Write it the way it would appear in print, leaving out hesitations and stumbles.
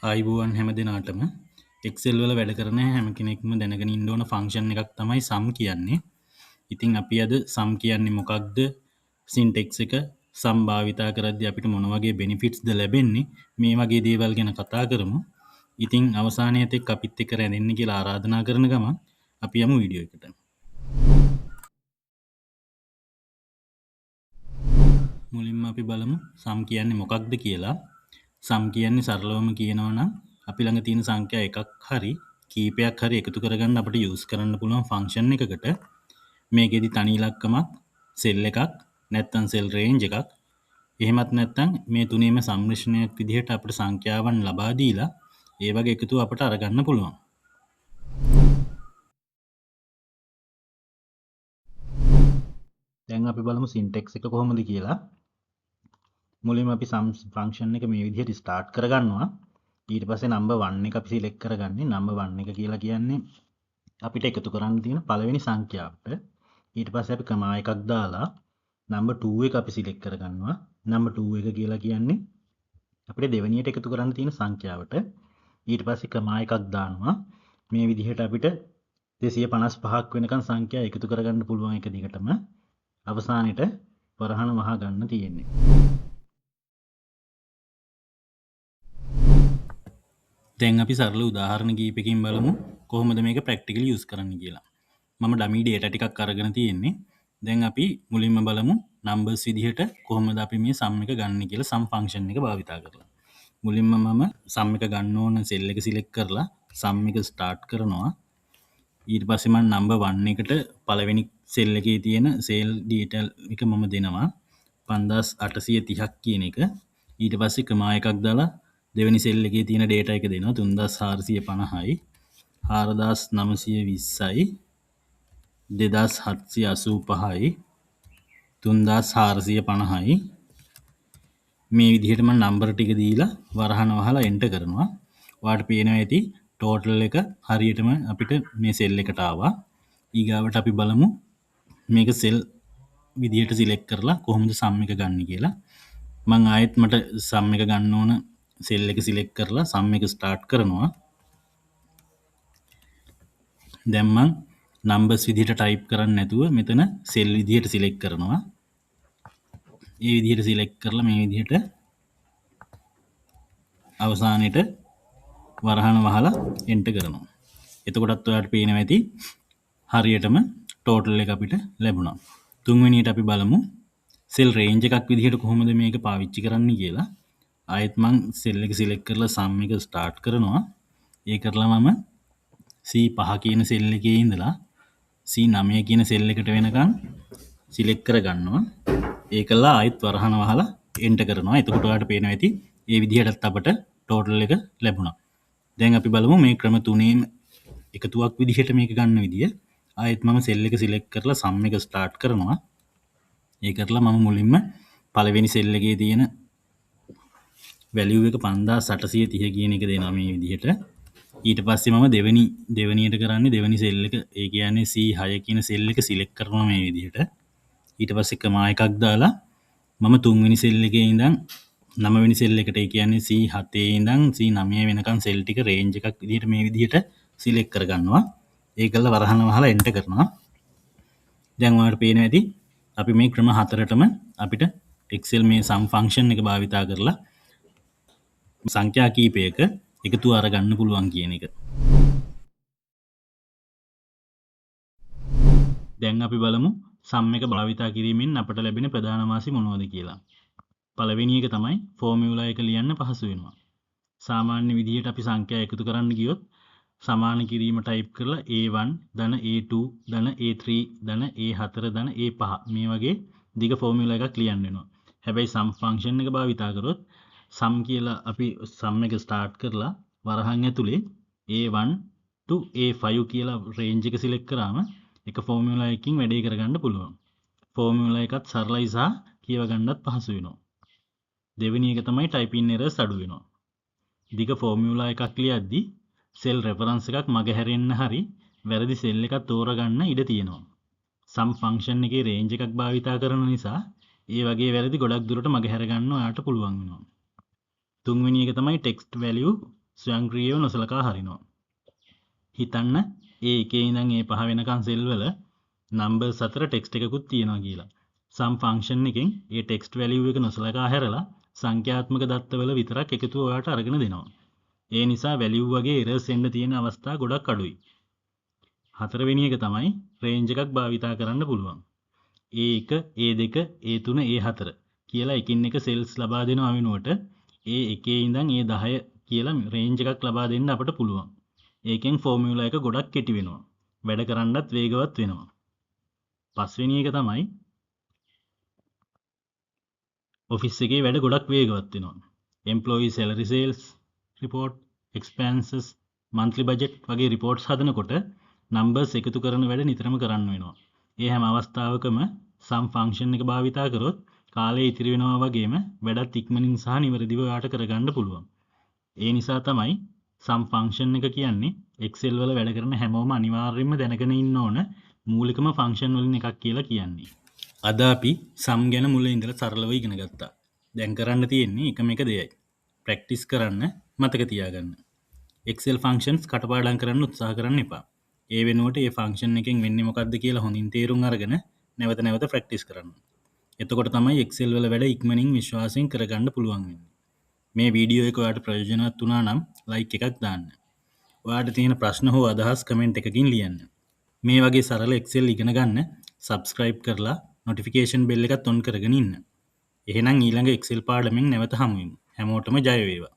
ආයිබෝවන් හැම දෙනාටම එක්සෙල් වල වැඩ කරන හැම කෙනෙක්ම දැනගෙන ඉන්න ඕන ෆන්ක්ෂන් එකක් තමයි සම් කියන්නේ. ඉතින් අපි අද සම් කියන්නේ මොකක්ද? සින්ටෙක්ස් එක සම් භාවිතා කරද්දී අපිට මොන වගේ බෙනිෆිට්ස්ද ලැබෙන්නේ? මේ වගේ දේවල් ගැන කතා කරමු. ඉතින් අවසානයේ තෙක් අපිත් එක්ක රැඳෙන්න කියලා ආරාධනා කරන ගමන් අපි යමු වීඩියෝ එකට. මුලින්ම අපි බලමු සම් කියන්නේ මොකක්ද කියලා. සම් කියන්නේ සරලවම කියනවා නම් අපි ළඟ තියෙන සංඛ්‍යා එකක් හරි කීපයක් හරි එකතු කරගන්න අපිට යූස් කරන්න පුළුවන් ෆන්ක්ෂන් එකකට මේකෙදි තනි ඉලක්කමක් සෙල් එකක් නැත්නම් සෙල් රේන්ජ් එකක් එහෙමත් නැත්නම් මේ තුනේම සම්මිශ්‍රණයක් විදිහට අපිට සංඛ්‍යාවන් ලබා දීලා ඒ වගේ එකතු අපිට අරගන්න පුළුවන්. දැන් අපි බලමු සින්ටෙක්ස් එක කොහොමද කියලා. මුලින්ම අපි සම් ෆන්ක්ෂන් එක මේ විදිහට ස්ටාර්ට් කරගන්නවා. ඊට පස්සේ නම්බර් 1 එක අපි සිලෙක්ට් කරගන්නේ. නම්බර් 1 එක කියලා කියන්නේ අපිට එකතු කරන්න තියෙන පළවෙනි සංඛ්‍යාවට. ඊට පස්සේ අපි කමා එකක් දාලා නම්බර් 2 එක අපි සිලෙක්ට් කරගන්නවා. නම්බර් 2 එක කියලා කියන්නේ අපිට දෙවෙනියට එකතු කරන්න තියෙන සංඛ්‍යාවට. ඊට පස්සේ කමා එකක් දානවා. මේ විදිහට අපිට 255ක් වෙනකන් සංඛ්‍යා එකතු කරගන්න පුළුවන් එක දිගටම. අවසානෙට වරහණ වහා ගන්න තියෙන්නේ. දැන් අපි සරල උදාහරණ කීපකින් බලමු කොහොමද මේක ප්‍රැක්ටිකලි යූස් කරන්න කියලා. මම ඩමි ඩේටා ටිකක් අරගෙන තියෙන්නේ. දැන් අපි මුලින්ම බලමු නම්බර්ස් විදිහට කොහොමද අපි මේ සම් එක ගන්න කියලා සම් ෆන්ක්ෂන් එක භාවිතා කරලා. මුලින්ම මම සම් එක ගන්න ඕන සෙල් එක සිලෙක්ට් කරලා සම් එක ස්ටාර්ට් කරනවා. ඊට පස්සේ මම නම්බර් 1 එකට පළවෙනි සෙල් එකේ තියෙන සේල් ඩීටේල් එක මම දෙනවා 5830ක් කියන එක. ඊට පස්සේ කමා එකක් දාලා දෙවෙනි සෙල් එකේ තියෙන ඩේටා එක දෙනවා 3450යි 4920යි 2785යි 3450යි මේ විදිහට මම නම්බර ටික දීලා වරහන වහලා එන්ටර් කරනවා. ඔයාලට පේනවා ඇති ටෝටල් එක හරියටම අපිට මේ සෙල් එකට ආවා. ඊගාවට අපි බලමු මේක සෙල් විදිහට සිලෙක්ට් කරලා කොහොමද සම් එක ගන්න කියලා. මම ආයෙත් මට සම් එක ගන්න ඕන සෙල් එක සිලෙක්ට් කරලා සම් එක ස්ටාර්ට් කරනවා. දැන් මම නම්බර්ස් විදිහට ටයිප් කරන්නේ නැතුව මෙතන සෙල් විදිහට සිලෙක්ට් කරනවා. මේ විදිහට සිලෙක්ට් කරලා මේ විදිහට අවසානයේට වරහන වහලා එන්ටර් කරනවා. එතකොටත් ඔයාලට පේනවා ඇති හරියටම ටෝටල් එක අපිට ලැබුණා. තුන්වෙනියට අපි බලමු සෙල් රේන්ජ් එකක් විදිහට කොහොමද මේක පාවිච්චි කරන්න කියලා. ආයෙත් මම සෙල් එක සිලෙක්ට් කරලා සම් එක ස්ටාර්ට් කරනවා. ඒ කරලා මම C5 කියන සෙල් එකේ ඉඳලා C9 කියන සෙල් එකට වෙනකන් සිලෙක්ට් කරගන්නවා. ඒකලා ආයෙත් වරහන වහලා එන්ටර් කරනවා. එතකොට ඔයාලට පේනවා ඇති මේ විදිහටත් අපට ටෝටල් එක ලැබුණා. දැන් අපි බලමු මේ ක්‍රම තුනේම එකතුවක් විදිහට මේක ගන්න විදිය. ආයෙත් මම සෙල් එක සිලෙක්ට් කරලා සම් එක ස්ටාර්ට් කරනවා. ඒ කරලා මම මුලින්ම පළවෙනි සෙල් එකේ තියෙන වැලියු එක 5830 කියන එක දෙනවා මේ විදිහට. ඊට පස්සේ මම දෙවෙනියට කරන්නේ දෙවෙනි සෙල් එක ඒ කියන්නේ C6 කියන සෙල් එක සිලෙක්ට් කරනවා මේ විදිහට. ඊට පස්සේ කමා එකක් දාලා මම තුන්වෙනි සෙල් එකේ ඉඳන් 9 වෙනි සෙල් එකට ඒ කියන්නේ C7 ඉඳන් C9 වෙනකන් සෙල් ටික රේන්ජ් එකක් විදිහට මේ විදිහට සිලෙක්ට් කරගන්නවා. ඒකල්ල වරහන වහලා එන්ටර් කරනවා. දැන් ඔයාලට පේනවා ඇති අපි මේ ක්‍රම හතරටම අපිට Excel මේ sum function එක භාවිතා කරලා සංඛ්‍යා කීපයක එකතු අරගන්න පුළුවන් කියන එක. දැන් අපි බලමු sum එක භාවිතා කිරීමෙන් අපට ලැබෙන ප්‍රධාන වාසි මොනවද කියලා. පළවෙනි එක තමයි ෆෝමියුලා එක ලියන්න පහසු වෙනවා. සාමාන්‍ය විදිහට අපි සංඛ්‍යා එකතු කරන්න ගියොත් සමාන කිරීම ටයිප් කරලා A1 ධන A2 ධන A3 ධන A4 ධන A5 මේ වගේ දිග ෆෝමියුලා එකක් ලියන්න වෙනවා. හැබැයි sum function එක භාවිතා කරොත් sum කියලා අපි sum එක ස්ටාර්ට් කරලා වරහන් ඇතුලේ A1 to A5 කියලා රේන්ජ් එක සිලෙක්ට් කරාම එක ෆෝමියුලා එකකින් වැඩේ කරගන්න පුළුවන්. ෆෝමියුලා එකත් සරලයි සහ කියව ගන්නත් පහසු වෙනවා. දෙවෙනි එක තමයි typing errors අඩු වෙනවා. දිග ෆෝමියුලා එකක් ලියද්දී සෙල් රෙෆරන්ස් එකක් මගහැරෙන්න හරි වැරදි සෙල් එකක් තෝරගන්න ඉඩ තියෙනවා. සම් ෆන්ක්ෂන් එකේ රේන්ජ් එකක් භාවිතා කරන නිසා ඒ වගේ වැරදි ගොඩක් දුරට මගහැර ගන්න ඔයාලට පුළුවන් වෙනවා. තුන්වෙනි එක තමයි ටෙක්ස්ට් වැලියු ස්වයංක්‍රීයව නොසලකා හරිනවා. හිතන්න ඒ එකේ ඉඳන් ඒ 5 වෙනකන් සෙල් වල නම්බර්ස් අතර ටෙක්ස්ට් එකකුත් තියෙනවා කියලා. සම් ෆන්ක්ෂන් එකෙන් ඒ ටෙක්ස්ට් වැලියු එක නොසලකා හැරලා සංඛ්‍යාත්මක දත්තවල විතරක් එකතුව ඔයාට අරගෙන දෙනවා. ඒ නිසා වැලියු වගේ එරර්ස් එන්න තියෙන අවස්ථා ගොඩක් අඩුයි. හතරවෙනි එක තමයි රේන්ජ් එකක් භාවිතා කරන්න පුළුවන්. A1, A2, A3, A4 කියලා එකින් එක සෙල්ස් ලබා දෙනවා වෙනුවට ඒ එකේ ඉඳන් A10 කියලා රේන්ජ් එකක් ලබා දෙන්න අපට පුළුවන්. ඒකෙන් ෆෝමියුලා එක ගොඩක් කෙටි වෙනවා. වැඩ කරන්නත් වේගවත් වෙනවා. පස්වෙනි එක තමයි ඔෆිස් එකේ වැඩ ගොඩක් වේගවත් වෙනවා. Employee salary sales report, expenses, monthly budget වගේ රිපෝට්ස් හදනකොට නම්බර්ස් එකතු කරන වැඩ නිතරම කරන්න වෙනවා. ඒ හැම අවස්ථාවකම සම් ෆන්ක්ෂන් එක භාවිතා කරොත් කාලය ඉතිරි වෙනවා වගේම වැඩත් ඉක්මනින් සහ නිවැරදිව ඔයාට කරගන්න පුළුවන්. ඒ නිසා තමයි සම් ෆන්ක්ෂන් එක කියන්නේ Excel වල වැඩ කරන හැමෝම අනිවාර්යයෙන්ම දැනගෙන ඉන්න ඕන මූලිකම ෆන්ක්ෂන් වලින් එකක් කියලා කියන්නේ. අද අපි සම් ගැන මුලින් ඉඳලා සරලව ඉගෙන ගත්තා. දැන් කරන්න තියෙන්නේ එකම එක දෙයයි. ප්‍රැක්ටිස් කරන්න, මතක තියාගන්න. Excel functions කටපාඩම් කරන්න උත්සාහ කරන්න එපා. ඒ වෙනුවට මේ ෆන්ක්ෂන් එකෙන් වෙන්නේ මොකක්ද කියලා හොඳින් තේරුම් අරගෙන නැවත නැවත ප්‍රැක්ටිස් කරන්න. එතකොට තමයි Excel වල වැඩ ඉක්මනින් විශ්වාසයෙන් කරගන්න පුළුවන් වෙන්නේ. මේ වීඩියෝ එක ඔයාලට ප්‍රයෝජනවත් වුණා නම් ලයික් එකක් දාන්න. ඔයාලට තියෙන ප්‍රශ්න හෝ අදහස් කමෙන්ට් එකකින් ලියන්න. මේ වගේ සරල Excel ඉගෙන ගන්න subscribe කරලා notification bell එකත් on කරගෙන ඉන්න. එහෙනම් ඊළඟ Excel පාඩමෙන් නැවත හමු වෙමු. හැමෝටම ජය වේවා.